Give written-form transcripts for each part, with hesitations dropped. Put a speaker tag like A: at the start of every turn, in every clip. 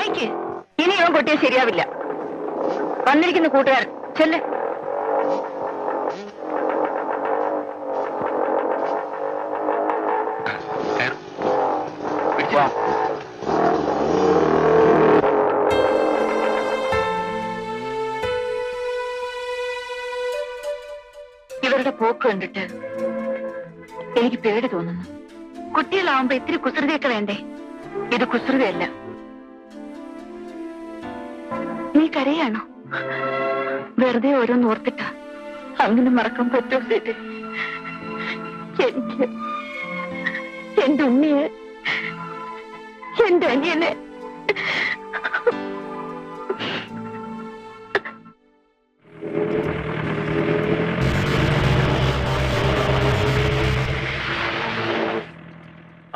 A: എണീക്ക്. ഇനി ഇവൻ കൊട്ടിയാൽ ശരിയാവില്ല. വന്നിരിക്കുന്ന കൂട്ടുകാരൻ ചെല്ല്. ഇവരുടെ പോക്ക് കണ്ടിട്ട് എനിക്ക് പേടി തോന്നുന്നു. കുട്ടികളാവുമ്പോ ഇത്തിരി കുസൃതിയൊക്കെ വേണ്ടേ? ഇത് കുസൃതിയല്ല. നീ കരയാണോ? വെറുതെ ഓരോന്ന് ഓർത്തിട്ടാ. അങ്ങനെ മറക്കാൻ പറ്റുമോ സേറ്റ്? എനിക്ക് എന്റെ ഉണ്ണിയെ, എന്റെ അനിയനെ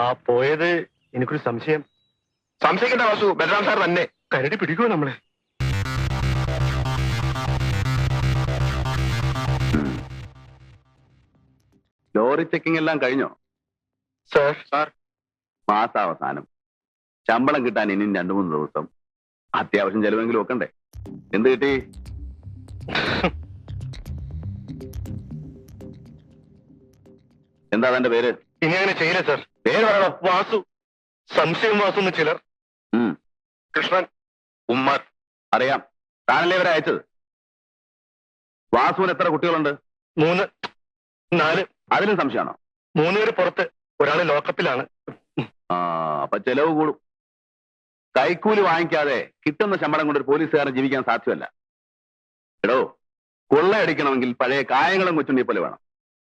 B: ആ പോയത് എനിക്കൊരു സംശയം. സംശയിക്കേണ്ട വാസു, ബലറാം സാർ തന്നെ കരടി പിടിക്കുമോ നമ്മളെ?
C: ലോറി ചെക്കിംഗ് എല്ലാം കഴിഞ്ഞോ?
B: സാർ
C: മാസാവസാനം ശമ്പളം കിട്ടാൻ ഇനിയും 2-3 ദിവസം. അത്യാവശ്യം ചെലവെങ്കിലും വെക്കണ്ടേ? എന്ത് കിട്ടി? എന്താ തന്റെ പേര്?
B: ഇനി അങ്ങനെ ചെയ്യില്ല സാർ. പേര് പറയണോ? വാസു. സംശയം വാസു എന്ന് ചിലർ. കൃഷ്ണൻ, ഉമ്മർ.
C: അറിയാം, താനല്ലേ ഇവരെ അയച്ചത്. വാസുവിന് എത്ര കുട്ടികളുണ്ട്?
B: 3, 4.
C: അതിലും സംശയമാണോ?
B: 3 പേര് പുറത്ത്, ഒരാള് ലോക്കപ്പിലാണ്.
C: അപ്പൊ ചെലവ് കൂടും. കൈക്കൂലി വാങ്ങിക്കാതെ കിട്ടുന്ന ശമ്പളം കൊണ്ട് ഒരു പോലീസുകാരൻ ജീവിക്കാൻ സാധ്യമല്ല. എടോ, കൊള്ളയടിക്കണമെങ്കിൽ പഴയ കായങ്ങളും കൊച്ചുണ്ണി പോലെ വേണം.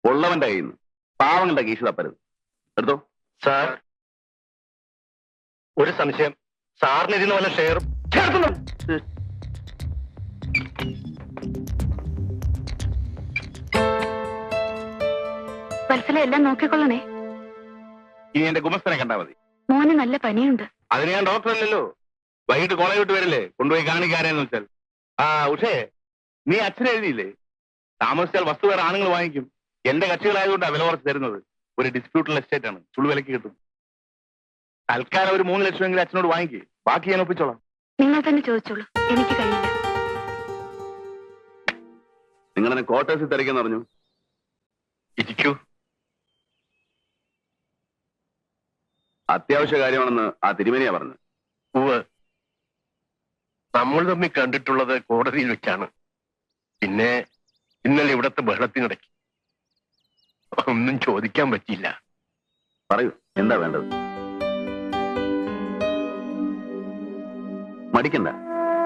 C: ഉള്ളവന്റെ കയ്യിൽ നിന്ന് പാവങ്ങളുടെ കീശ തപ്പരുത്. എടുത്തോ.
B: സാർ, ഒരു സംശയം. സാറിന് ഇതിന് വല്ല ഷെയറും ചേർക്കുന്നു?
A: വത്സല എല്ലാം നോക്കിക്കൊള്ളണേ.
C: ഇനി എന്റെ ഗുമസ്തനെ കണ്ടാ മതി.
A: മോന് നല്ല പനിയുണ്ട്.
C: അതിന് ഞാൻ ഡോക്ടറല്ലല്ലോ. വൈകിട്ട് കോളേജ് വിട്ട് വരില്ലേ, കൊണ്ടുപോയി കാണിക്കാരെന്ന് വെച്ചാൽ. ഉഷേ, നീ അച്ഛനെ എഴുതിയില്ലേ? താമസിച്ചാൽ വസ്തു വേറെ ആണുങ്ങൾ വാങ്ങിക്കും. എന്റെ കക്ഷികളായതുകൊണ്ടാണ് വില കുറച്ച് തരുന്നത്. ഒരു ഡിസ്പ്യൂട്ടുള്ള എസ്റ്റേറ്റ് ആണ്, ചുളു വിലക്ക് കിട്ടും. തൽക്കാലം ഒരു 3 ലക്ഷമെങ്കിലും അച്ഛനോട് വാങ്ങിക്കേ, ബാക്കി ഞാൻ ഒപ്പിച്ചോളാം.
A: നിങ്ങൾ തന്നെ ചോദിച്ചോളൂ, എനിക്ക് കഴിയില്ല.
C: നിങ്ങളെന്നെ ക്വാർട്ടേഴ്സിൽ തിരക്കെന്ന് പറഞ്ഞു.
B: ഇരിക്കൂ.
C: അത്യാവശ്യ കാര്യമാണെന്ന് ആ തിരുമേനിയാ പറഞ്ഞു.
B: നമ്മൾ തമ്മിൽ കണ്ടിട്ടുള്ളത് കോടതിയിൽ വെച്ചാണ്. പിന്നെ ഇന്നലെ ഇവിടത്തെ ബഹളത്തിനിടയ്ക്ക് ഒന്നും ചോദിക്കാൻ പറ്റിയില്ല.
C: പറയൂ, എന്താ വേണ്ടത്? മടിക്കണ്ട,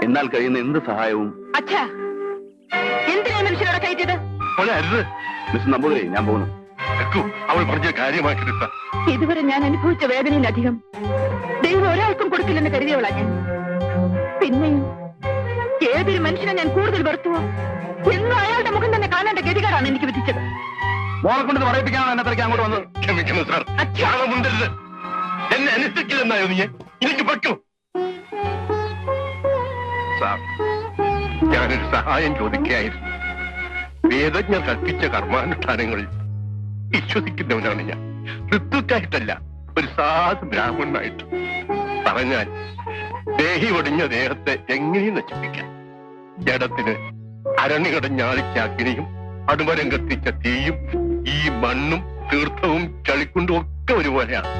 C: എന്നാൽ കഴിയുന്ന എന്ത് സഹായവും.
A: അച്ഛാ, എന്തിനാ മനുഷ്യനോടെ കയറ്റിയത്?
C: മിസ്റ്റർ നമ്പൂതിരി, ഞാൻ പോകുന്നു.
B: അവൾ പറഞ്ഞ കാര്യമാക്കിയെടുത്ത
A: ഇതുവരെ ഞാൻ അനുഭവിച്ച വേദനയിലധികം ദൈവം ഒരാൾക്കും കൊടുക്കില്ലെന്ന് കരുതിയവളാ ഞാൻ. പിന്നെയും ഏതൊരു മനുഷ്യനെ ഞാൻ കൂടുതൽ വെറുത്തുവോ എന്നും അയാളുടെ മുഖം തന്നെ കാണേണ്ട ഗതികേടാണ് എനിക്ക് വിധിച്ചത്.
C: മോളെ കൊണ്ട് പറയിപ്പിക്കാണോ എന്നെ തിരക്കി അങ്ങോട്ട് വന്നത്?
B: ക്ഷമിക്കുന്നു സാർ. അച്ഛാമുണ്ടരുത്. എന്നെ അനുസരിക്കില്ലെന്നായോ നീ? എനിക്ക് പറ്റൂ സാർ. ഞാനൊരു സഹായം ചോദിക്കുകയായിരുന്നു. വേദജ്ഞർ കൽപ്പിച്ച കർമാനുഷ്ഠാനങ്ങളിൽ വിശ്വസിക്കുന്നവനാണ് ഞാൻ. ഋതുക്കായിട്ടല്ല, ഒരു സാധു ബ്രാഹ്മണനായിട്ട്. പറഞ്ഞാൽ ദേഹി ഒടിഞ്ഞ ദേഹത്തെ എങ്ങനെയും നശിപ്പിക്കാം. ജഡത്തിന് അരണികടഞ്ഞാളിച്ച അഗ്നിയും അടുമരം കത്തിച്ച തീയും ഈ മണ്ണും തീർത്ഥവും ചളിക്കുണ്ടും ഒക്കെ ഒരുപോലെയാണ്.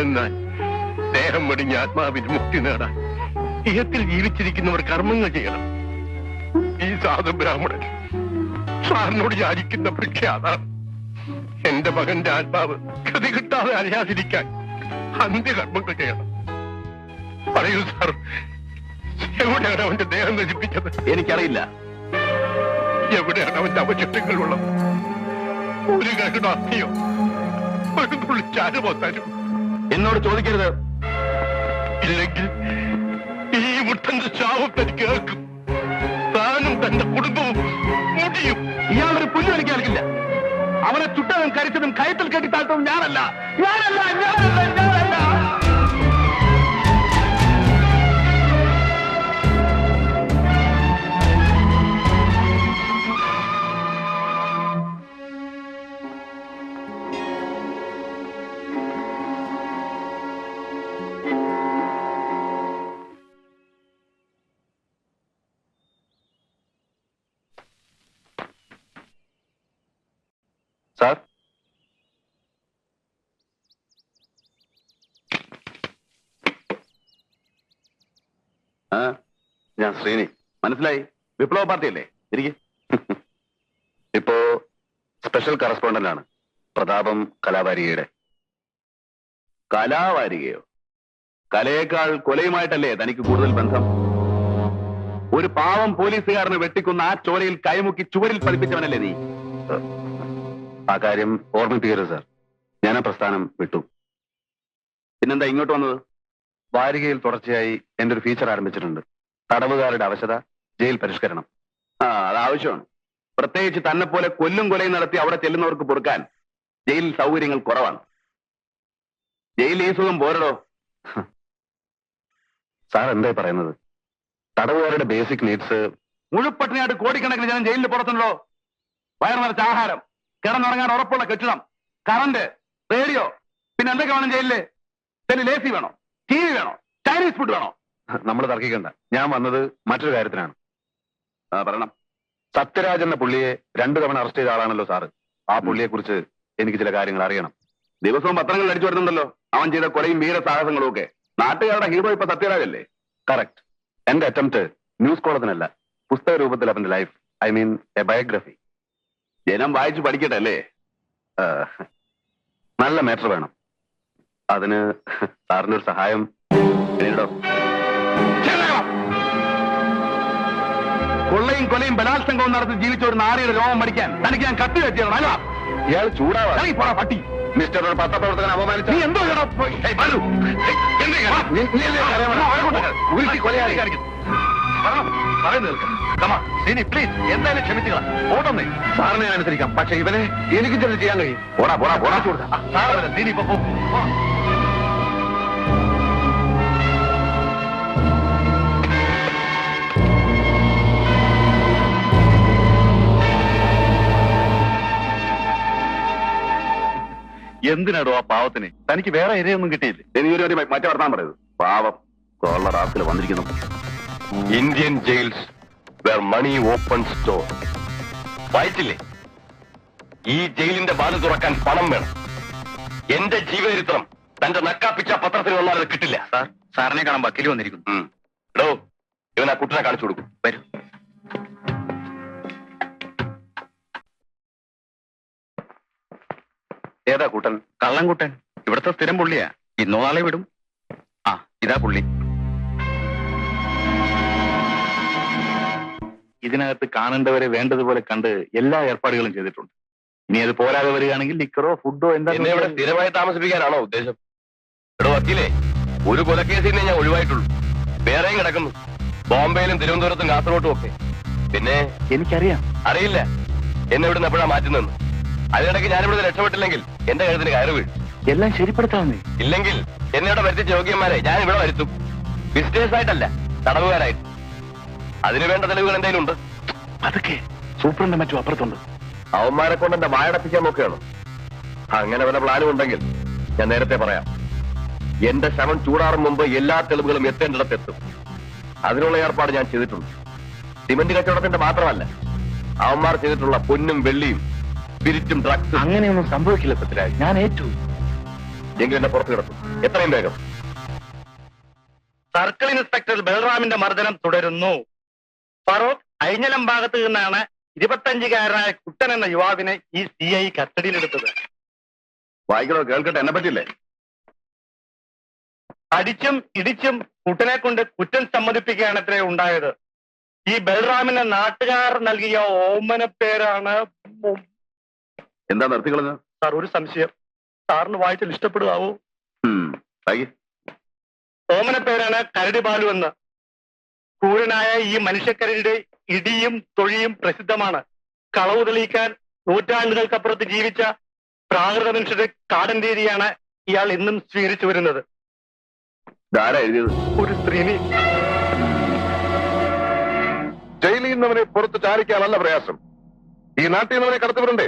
B: എന്നാൽ ദേഹം വെടിഞ്ഞ ആത്മാവിന് മുക്തി നേടാൻ ദേഹത്തിൽ ജീവിച്ചിരിക്കുന്നവർ കർമ്മങ്ങൾ ചെയ്യണം. ഈ സാധു ബ്രാഹ്മണൻ സാറിനോട് യാചിക്കുന്ന ഭിക്ഷ അതാണ്. എന്റെ മകന്റെ ആത്മാവ് ഗതി കിട്ടാതെ അറിയാതിരിക്കാൻ അന്ത്യകർമ്മങ്ങൾ ചെയ്യണം. പറയൂ സാർ, എവിടെയാണ് അവന്റെ ദേഹം നശിപ്പിച്ചത്?
C: എനിക്കറിയില്ല.
B: എവിടെയാണ് അവന്റെ അവശിഷ്ടങ്ങളുള്ളത്? ഒരു കരുണ അസ്ഥിയോ ഒരു തുള്ളി ചാരമോ തരും?
C: എന്നോട് ചോദിക്കരുത്.
B: ഇല്ലെങ്കിൽ ഈ മുട്ടന്റെ ശാപം തനിക്ക് കേൾക്കും. താനും തന്റെ കുടുംബവും മുടിയും.
C: ഇയാളൊരു പുല്ല് എനിക്ക് നൽകില്ല. അവനെ ചുട്ടതും കരിച്ചതും കയത്തിൽ കെട്ടി താഴ്ത്തതും ഞാനല്ല.
B: സാർ,
C: ഞാൻ ശ്രീനി. മനസ്സിലായി? വിപ്ലവ പാർട്ടി അല്ലേ? ഇരിക്കെ.
B: ഇപ്പോ സ്പെഷ്യൽ കറസ്പോണ്ടന്റ് ആണ് പ്രതാപം കലാവാരികയുടെ.
C: കലാവാരികയോ? കലയേക്കാൾ കൊലയുമായിട്ടല്ലേ തനിക്ക് കൂടുതൽ ബന്ധം? ഒരു പാവം പോലീസുകാരനെ വെട്ടിക്കൊന്ന ആ ചോരയിൽ കൈമുക്കി ചുവരിൽ പതിപ്പിച്ചവനല്ലേ നീ?
B: ആ കാര്യം ഓർമ്മിപ്പിക്കരുത് സാർ. ഞാൻ ആ പ്രസ്ഥാനം വിട്ടു.
C: പിന്നെന്താ ഇങ്ങോട്ട് വന്നത്?
B: വാരികയിൽ തുടർച്ചയായി എന്റെ ഒരു ഫീച്ചർ ആരംഭിച്ചിട്ടുണ്ട്. തടവുകാരുടെ അവശത, ജയിൽ പരിഷ്കരണം.
C: അത് ആവശ്യമാണ്. പ്രത്യേകിച്ച് തന്നെ പോലെ കൊല്ലും കൊലയും നടത്തി അവിടെ ചെല്ലുന്നവർക്ക് പൊറുക്കാൻ ജയിലിൽ സൗകര്യങ്ങൾ കുറവാണ്. ജയിൽ ഈ സുഖം പോരടോ.
B: സാർ എന്തായി പറയുന്നത്? തടവുകാരുടെ ബേസിക് നീഡ്സ്.
C: മുഴുപ്പട്ടിണിയായിട്ട് കോടിക്കണക്കിന് ജനം ജയിലിൽ പുറത്തുണ്ടോ? വയർ നിറച്ച ആഹാരം, കിടന്നുറങ്ങാൻ ഉറപ്പുള്ള കെട്ടിടം, കറണ്ട്, റേഡിയോ, പിന്നെ എന്തൊക്കെ വേണം ജയിലില്? പിന്നെ ലേസി വേണോ? ടി വി വേണോ? ചൈനീസ് ഫുഡ് വേണോ?
B: നമ്മൾ തർക്കിക്കണ്ട. ഞാൻ വന്നത് മറ്റൊരു കാര്യത്തിനാണ്.
C: പറയണം.
B: സത്യരാജ് എന്ന പുള്ളിയെ 2 തവണ അറസ്റ്റ് ചെയ്ത ആളാണല്ലോ സാറ്. ആ പുള്ളിയെ കുറിച്ച് എനിക്ക് ചില കാര്യങ്ങൾ അറിയണം.
C: ദിവസവും പത്രങ്ങളിൽ അടിച്ചു വരുന്നുണ്ടല്ലോ അവൻ ചെയ്ത കൊലയും വീര സാഹസങ്ങളും ഒക്കെ. നാട്ടുകാരുടെ ഹീറോ ഇപ്പൊ സത്യരാജ് അല്ലേ?
B: കറക്റ്റ്. എന്റെ അറ്റംപ്റ്റ് ന്യൂസ് കോളത്തിനല്ല, പുസ്തക രൂപത്തിൽ അവന്റെ life, I mean A biography.
C: ജനം വായിച്ചു പഠിക്കട്ടെ അല്ലേ?
B: നല്ല മാറ്റർ വേണം. അതിന് സാറിന്റെ ഒരു സഹായം നേരിടോ?
C: കൊള്ളയും കൊലയും ബലാത്സംഗവും നടത്തി ജീവിച്ച ഒരു നാരിയുടെ രോഗം പഠിക്കാൻ തനിക്ക് ഞാൻ കത്തി വെച്ചിരണം അല്ല?
B: ഇയാൾ ചൂടാവാ.
C: പോടാ പട്ടി.
B: മിസ്റ്റർ ഒരു പത്രപ്രവർത്തകൻ അപമാനിച്ച
C: നീ എന്തോ എന്തായാലും ക്ഷമിച്ചുകളാം. ഓട്ടന്നേ
B: സാറിനെ അനുസരിക്കാം, പക്ഷെ ഇവനെ എനിക്ക് ചില ചെയ്യാൻ കഴിയും.
C: പോടാ പോടാ പോടാ സാറല്ല നീ ഇപ്പൊ പോ.
B: എന്തിനാടോ ആ പാവത്തിന്? തനിക്ക് വേറെ ഇരയൊന്നും കിട്ടിയില്ലേ?
C: എനിക്കൊരു മറ്റേ വർത്താൻ പറയുന്നത്. പാവം കോള റാസിൽ വന്നിരിക്കുന്നു.
B: Indian jails where money open store. വായിച്ചില്ലേ? ഈ ജയിലിന്റെ വാതിൽ തുറക്കാൻ പണം വേണം. എന്റെ ജീവചരിത്രം തന്റെ നക്കാപ്പിച്ച പത്രത്തിൽ വന്നാൽ അത് കിട്ടില്ല.
C: സാറിനെ കാണാൻ വക്കീൽ വന്നിരിക്കുന്നു.
B: എടോ, ഇവൻ ആ കുട്ടനെ കാണിച്ചു കൊടുക്കും.
C: വരൂ.
B: ഏതാ കൂട്ടൻ?
C: കള്ളൻകുട്ടൻ. ഇവിടുത്തെ സ്ഥിരം പുള്ളിയാ. ഇന്നോ നാളെ വിടും. ആ ഇതാ പുള്ളി. ഇതിനകത്ത് കാണേണ്ടവരെ വേണ്ടതുപോലെ കണ്ട് എല്ലാ ഏർപ്പാടുകളും ചെയ്തിട്ടുണ്ട്. ഇനി അത് പോരാതെ വരികയാണെങ്കിൽ ലിക്കറോ ഫുഡോ എന്താ
B: എന്നെ ഇവിടെ സ്ഥിരമായി താമസിപ്പിക്കാനാണോ ഉദ്ദേശം? എടോ വക്കീലേ, ഒരു കൊലക്കേസിനെ ഞാൻ ഒഴിവായിട്ടുള്ളൂ. വേറെയും കിടക്കുന്നു, ബോംബെയിലും തിരുവനന്തപുരത്തും കാസർഗോട്ടും ഒക്കെ. പിന്നെ
C: എനിക്കറിയാം.
B: അറിയില്ല എന്നെ ഇവിടുന്ന് എപ്പോഴാ മാറ്റുന്നെന്ന്. അതിനിടയ്ക്ക് ഞാനിവിടെ രക്ഷപ്പെട്ടില്ലെങ്കിൽ എന്റെ കഴുത്തിന് കയറി വീഴും.
C: എല്ലാം ശരിപ്പെടുത്താവുന്നേ.
B: ഇല്ലെങ്കിൽ എന്നെ ഇവിടെ വരുത്തിച്ച യോഗ്യന്മാരെ ഞാൻ ഇവിടെ വരുത്തും. വിസിറ്റേഴ്സ് ആയിട്ടല്ല, തടവുകാരായിട്ട്. അതിനു വേണ്ട തെളിവുകൾ എന്തെങ്കിലും ഉണ്ട്?
C: അതൊക്കെ സൂപ്രണ്ട് മറ്റു അപ്പുറത്തുണ്ട്.
B: അവന്മാരെ കൊണ്ട് എന്റെ വായടപ്പിക്കാൻ നോക്കുകയാണ്. അങ്ങനെ വല്ല പ്ലാനും ഉണ്ടെങ്കിൽ ഞാൻ നേരത്തെ പറയാം. എന്റെ ശവം ചൂടാറും മുമ്പ് എല്ലാ തെളിവുകളും എത്തേണ്ടിടത്തെത്തും. അതിനുള്ള ഏർപ്പാട് ഞാൻ ചെയ്തിട്ടുണ്ട്. സിമന്റ് കച്ചവടത്തിന്റെ മാത്രമല്ല, അവന്മാർ ചെയ്തിട്ടുള്ള പൊന്നും വെള്ളിയും സ്പിരിറ്റും ഡ്രഗ്സും.
C: അങ്ങനെയൊന്നും സംഭവിക്കില്ല പൃഥ്വിരാജ്. ഞാൻ ഏറ്റു.
B: എങ്കിലും എന്നെ പുറത്തു കിടത്തും. എത്രയും വേഗം.
D: സർക്കിൾ ഇൻസ്പെക്ടർ ബൽറാമിന്റെ മർദ്ദനം തുടരുന്നു. ഫറൂഖ് അഴിഞ്ഞലം ഭാഗത്ത് നിന്നാണ് 25-കാരനായ കുട്ടൻ എന്ന യുവാവിനെ ഈ CI കസ്റ്റഡിയിലെടുത്തത്.
C: വായിക്കണോ? കേൾക്കട്ടെ. എന്നെ പറ്റില്ലേ?
D: അടിച്ചും ഇടിച്ചും കുട്ടനെ കൊണ്ട് കുറ്റം സമ്മതിപ്പിക്കുകയാണ് അത്രേ ഉണ്ടായത്. ഈ ബൽറാമിന് നാട്ടുകാർ നൽകിയ ഓമന പേരാണ്.
C: എന്താ നിർത്തിക്കളഞ്ഞ?
D: സാർ, ഒരു സംശയം. സാറിന് വായിച്ചാൽ ഇഷ്ടപ്പെടുവാവോ? ഓമന പേരാണ് കരടി ബാലു എന്ന്. ക്രൂരനായ ഈ മനുഷ്യക്കരടിയുടെ ഇടിയും തൊഴിയും പ്രസിദ്ധമാണ്. കളവ് തെളിയിക്കാൻ നൂറ്റാണ്ടുകൾക്കപ്പുറത്ത് ജീവിച്ച പ്രാകൃത മനുഷ്യരുടെ കാടൻ രീതിയാണ് ഇയാൾ ഇന്നും സ്വീകരിച്ചു വരുന്നത്.
C: ആരാ എഴുതിയത്?
D: ഒരു സ്ത്രീനി.
B: ജയിലിൽ നിന്നവനെ പുറത്ത് ചാരിക്കാനല്ല പ്രയാസം. ഈ നാട്ടിൽ നിന്നവനെ കടത്തിവിടണ്ടേ?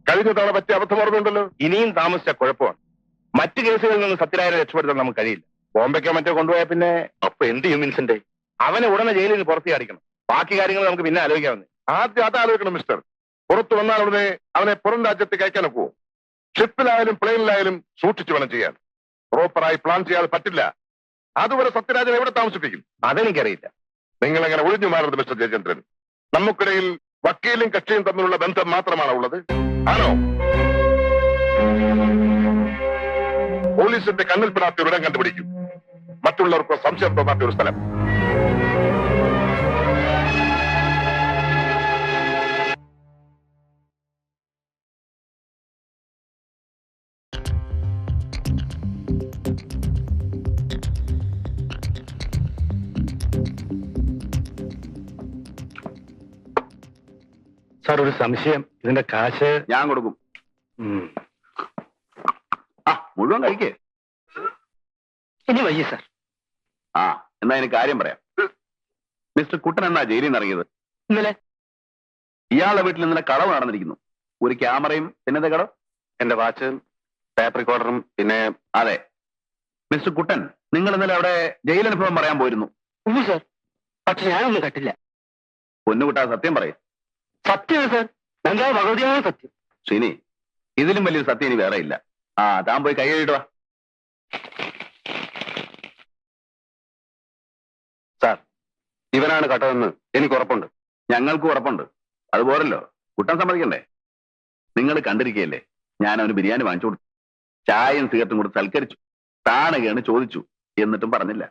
B: കഴിഞ്ഞ തവണ പറ്റിയ അബദ്ധം ഓർമ്മയുണ്ടല്ലോ.
C: ഇനിയും താമസിച്ച കുഴപ്പമാണ്. മറ്റു കേസുകളിൽ നിന്ന് സത്യരാജനെ രക്ഷപ്പെടുത്താൻ നമുക്ക് കഴിയില്ല. ബോംബെക്കോ മറ്റോ കൊണ്ടുപോയാൽ പിന്നെ
B: അപ്പൊ എന്ത് ചെയ്യും വിൻസെന്റ്?
C: അവനെ ഉടനെ ജയിലിൽ നിന്ന് പുറത്തേക്ക് അടിക്കണം. ബാക്കി കാര്യങ്ങൾ നമുക്ക് പിന്നെ ആലോചിക്കാവുന്നേ.
B: ആദ്യം അത് ആലോചിക്കണം മിസ്റ്റർ.
E: പുറത്തു വന്നാൽ ഉടനെ അവനെ പുറം രാജ്യത്തേക്ക് അയക്കാനൊക്കെ ഷിപ്പിലായാലും പ്ലെയിനിലായാലും സൂക്ഷിച്ചു വേണം ചെയ്യാൻ. പ്രോപ്പറായി പ്ലാൻ ചെയ്യാതെ പറ്റില്ല. അതുവരെ സത്യരാജൻ എവിടെ താമസിപ്പിക്കും?
B: അതെനിക്കറിയില്ല.
E: നിങ്ങൾ അങ്ങനെ ഒഴിഞ്ഞു മാറരുത് മിസ്റ്റർ ജയചന്ദ്രൻ. നമുക്കിടയിൽ വക്കീലും കക്ഷിയും തമ്മിലുള്ള ബന്ധം മാത്രമാണ് ഉള്ളത്. ആണോ? പോലീസിന്റെ കണ്ണിൽപ്പെടാത്ത ഒരു ഇടം കണ്ടുപിടിക്കും. മറ്റുള്ളവർക്ക് സംശയം തോന്നാത്ത ഒരു സ്ഥലം.
D: സാർ, ഒരു സംശയം. ഇതിന്റെ കാശ്
C: ഞാൻ കൊടുക്കും. ആ, മുഴുവൻ കഴിക്കേ.
D: ഇനി വയ്യ സാർ.
C: ആ, എന്നാ എനിക്ക് കാര്യം പറയാം. മിസ്റ്റർ കുട്ടൻ എന്നാ ജയിലിൽ നിന്ന് ഇറങ്ങിയത്?
D: ഇന്നലെ
C: ഇയാളുടെ വീട്ടിൽ ഇന്നലെ കളവ് നടന്നിരിക്കുന്നു. ഒരു ക്യാമറയും പിന്നത്തെ കളവ്
D: എന്റെ വാച്ച്, ടേപ്പ് റെക്കോർഡറും, പിന്നെ
C: അതെ. മിസ്റ്റർ കുട്ടൻ, നിങ്ങൾ ഇന്നലെ അവിടെ ജയിലനുഭവം പറയാൻ പോയിരുന്നു.
D: സാർ, പക്ഷെ ഞാനൊന്നും കട്ടില്ല.
C: പൊന്നുകുട്ടാ, സത്യം പറയും.
D: സത്യമാണ് സാർ, എന്താ ഭഗവതിയാണ് സത്യം.
C: ശ്രീനി, ഇതിലും വലിയൊരു സത്യം ഇനി വേറെ ഇല്ല. ആ, താൻ പോയി കൈ കഴുകിടുക.
D: സാർ, ഇവനാണ് കട്ടതെന്ന് എനിക്ക് ഉറപ്പുണ്ട്.
C: ഞങ്ങൾക്കും ഉറപ്പുണ്ട്. അതുപോലല്ലോ കുട്ടൻ സമ്മതിക്കണ്ടേ? നിങ്ങൾ കണ്ടിരിക്കുകയല്ലേ, ഞാൻ അവന് ബിരിയാണി വാങ്ങിച്ചു കൊടുത്തു, ചായയും സിഗരറ്റും കൊടുത്ത് സൽക്കരിച്ചു, താണുകയാണ് ചോദിച്ചു, എന്നിട്ടും പറഞ്ഞില്ല.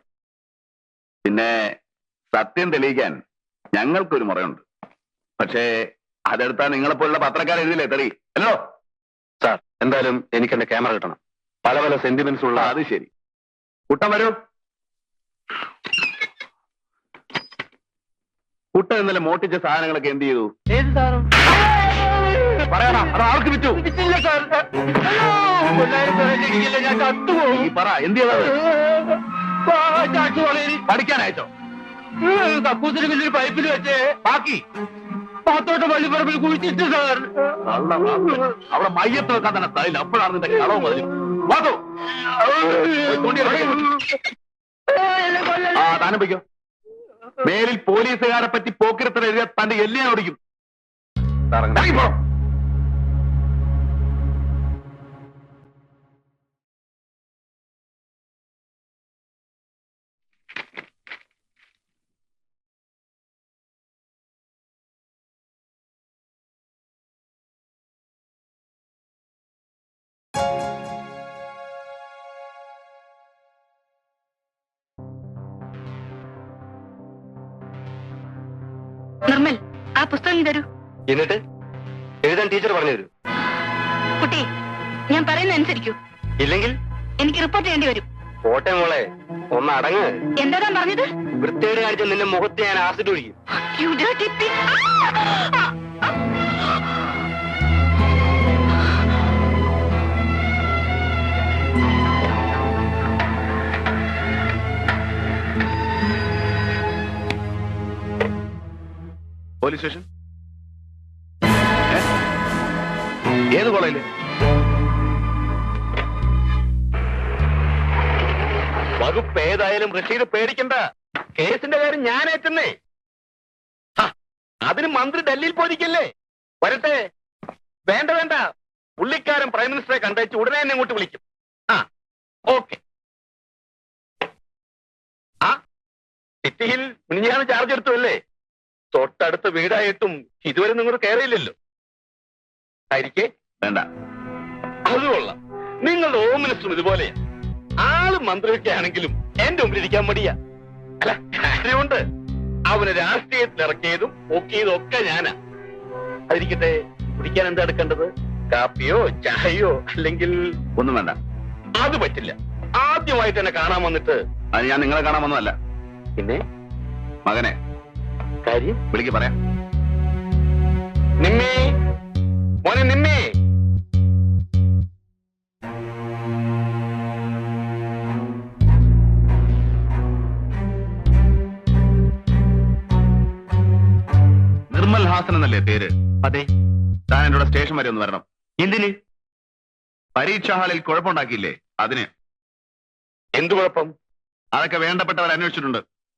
C: പിന്നെ സത്യം തെളിയിക്കാൻ ഞങ്ങൾക്കൊരു മുറയുണ്ട്. പക്ഷേ അതെടുത്താ നിങ്ങളെപ്പോലുള്ള പത്രക്കാർ എഴുതില്ലേ തെറി അല്ലോ?
D: സാർ, എന്തായാലും എനിക്ക് എന്റെ ക്യാമറ കിട്ടണം. പല പല സെന്റിമെന്റ്സ് ഉള്ള.
C: അത് ശരി. കുട്ടൻ വരൂ. കുട്ടൻ ഇന്നലെ മോട്ടിച്ച സാധനങ്ങളൊക്കെ എന്ത് ചെയ്തു?
D: ഏത് സാറും
C: പറയണം, അത് ആർക്ക് വിറ്റു?
D: സാർ. ഞാൻ ചത്തുപോകും.
C: ഈ പറ, എന്ത് ചെയ്തത്? പഠിക്കാനയച്ചോ?
D: കക്കൂസിന് വലിയൊരു പൈപ്പിൽ വെച്ച്
C: ബാക്കി
D: പാത്തോട്ട് പള്ളിപ്പറമ്പിൽ കുഴിച്ചിട്ട് സാർ.
C: അവിടെ മയ്യത്ത് വെക്കാൻ തന്നെ സ്ഥലമില്ല. അപ്പോഴാണ് നിന്റെ കളവ് മതി. ആ, താനും വയ്ക്കോ. മേലിൽ പോലീസുകാരെ പറ്റി പോക്കിരത്തിന് എഴുതിയ തന്റെ എല്ലിനെ ഓടിക്കും. ഇറങ്ങിപ്പോ.
A: നിർമ്മൽ, ആ പുസ്തകം തരൂ.
D: എന്നിട്ട് എഴുതാൻ ടീച്ചർ പറഞ്ഞു തരൂ.
A: കുട്ടി, ഞാൻ പറയുന്ന അനുസരിക്കൂ.
D: ഇല്ലെങ്കിൽ
A: എനിക്ക് റിപ്പോർട്ട് ചെയ്യേണ്ടി വരും.
D: പോട്ടെ മോളെ, ഒന്ന് അടങ്ങ്.
A: എന്താ താൻ പറഞ്ഞത്?
D: വൃത്തിയുടെ കാണിച്ച നിന്റെ മുഖത്ത് ഞാൻ ആസിഡ് ഒഴിക്കും.
A: You dirty pig.
C: Police station ഏത് കോളേജില്?
D: വകുപ്പ് ഏതായാലും റഷീദ് പേടിക്കണ്ട. കേസിന്റെ കാര്യം ഞാൻ ഏറ്റുന്നേ. അതിന് മന്ത്രി ഡൽഹിയിൽ പോയിരിക്കല്ലേ? വരട്ടെ. വേണ്ട വേണ്ട, പുള്ളിക്കാരൻ പ്രൈം മിനിസ്റ്ററെ കണ്ടേച്ച് ഉടനെ തന്നെ ഇങ്ങോട്ട് വിളിക്കും. ആ, ഓക്കെ. ആ, സിറ്റിയിൽ മിനിഞ്ഞാണ് ചാർജ് എടുത്തു അല്ലേ? തൊട്ടടുത്ത വീടായിട്ടും ഇതുവരെ നിങ്ങൾ കയറിയില്ലല്ലോ. ആയിരിക്കേ?
C: വേണ്ട.
D: അത് കൊള്ളാം. നിങ്ങളുടെ ഹോം മിനിസ്റ്ററും ഇതുപോലെയാ. ആള് മന്ത്രിയൊക്കെ ആണെങ്കിലും എന്റെ മുമ്പിൽ ഇരിക്കാൻ മടിയാ. അല്ല, കാര്യമുണ്ട്. അവന് രാഷ്ട്രീയത്തിൽ ഇറക്കിയതും പൊക്കിയതും ഒക്കെ ഞാനാ. അതിരിക്കട്ടെ, കുടിക്കാൻ എന്താ എടുക്കേണ്ടത്? കാപ്പിയോ ചായയോ അല്ലെങ്കിൽ?
C: ഒന്നും വേണ്ട.
D: അത് പറ്റില്ല. ആദ്യമായിട്ട് എന്നെ കാണാൻ വന്നിട്ട്.
C: അത് ഞാൻ നിങ്ങളെ കാണാൻ വന്നതല്ല.
D: പിന്നെ
C: മകനെ
D: കാര്യം
C: വിളിക്ക്, പറയാം.
D: നിമ്മേ, മോനെ നിമ്മേ.
C: നിർമ്മൽ ഹാസൻ എന്നല്ലേ പേര്?
D: അതെ.
C: താൻ എന്നോട് സ്റ്റേഷൻ വരെ ഒന്ന് വരണം.
D: എന്തിന്?
C: പരീക്ഷാ ഹാളിൽ കുഴപ്പമുണ്ടാക്കിയില്ലേ, അതിന്.
D: എന്തു കുഴപ്പം?
C: അതൊക്കെ വേണ്ടപ്പെട്ടവർ അന്വേഷിച്ചിട്ടുണ്ട്.